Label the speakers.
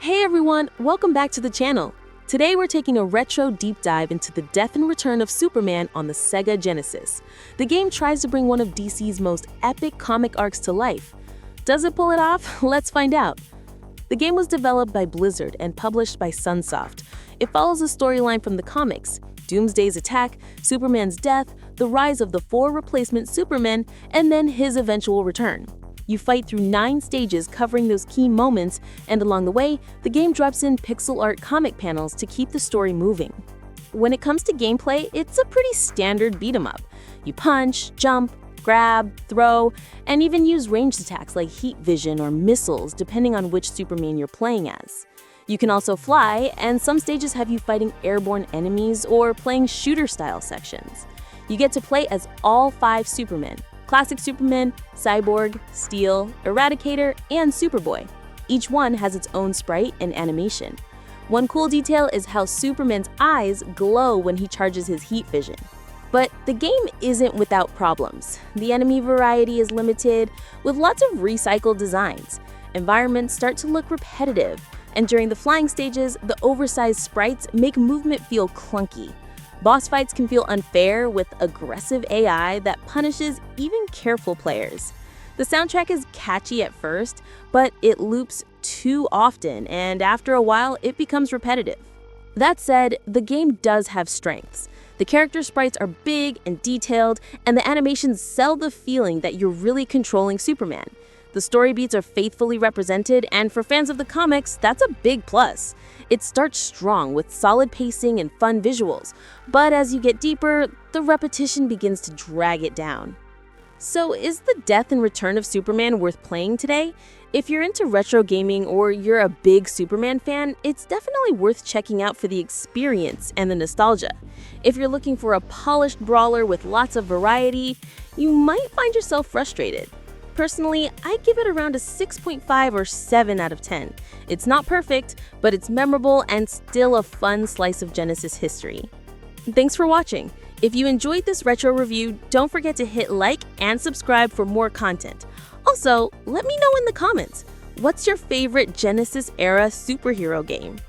Speaker 1: Hey everyone, welcome back to the channel. Today we're taking a retro deep dive into the death and return of Superman on the Sega Genesis. The game tries to bring one of DC's most epic comic arcs to life. Does it pull it off? Let's find out. The game was developed by Blizzard and published by Sunsoft. It follows a storyline from the comics: Doomsday's attack, Superman's death, the rise of the 4 replacement Supermen, and then his eventual return. You fight through 9 stages covering those key moments, and along the way, the game drops in pixel art comic panels to keep the story moving. When it comes to gameplay, it's a pretty standard beat-em-up. You punch, jump, grab, throw, and even use ranged attacks like heat vision or missiles depending on which Superman you're playing as. You can also fly, and some stages have you fighting airborne enemies or playing shooter-style sections. You get to play as all 5 Supermen: Classic Superman, Cyborg, Steel, Eradicator, and Superboy. Each one has its own sprite and animation. One cool detail is how Superman's eyes glow when he charges his heat vision. But the game isn't without problems. The enemy variety is limited, with lots of recycled designs. Environments start to look repetitive, and during the flying stages, the oversized sprites make movement feel clunky. Boss fights can feel unfair with aggressive AI that punishes even careful players. The soundtrack is catchy at first, but it loops too often, and after a while, it becomes repetitive. That said, the game does have strengths. The character sprites are big and detailed, and the animations sell the feeling that you're really controlling Superman. The story beats are faithfully represented, and for fans of the comics, that's a big plus. It starts strong with solid pacing and fun visuals, but as you get deeper, the repetition begins to drag it down. So is the death and return of Superman worth playing today? If you're into retro gaming or you're a big Superman fan, it's definitely worth checking out for the experience and the nostalgia. If you're looking for a polished brawler with lots of variety, you might find yourself frustrated. Personally, I give it around a 6.5 or 7 out of 10. It's not perfect, but it's memorable and still a fun slice of Genesis history. Thanks for watching. If you enjoyed this retro review, don't forget to hit like and subscribe for more content. Also, let me know in the comments, what's your favorite Genesis era superhero game?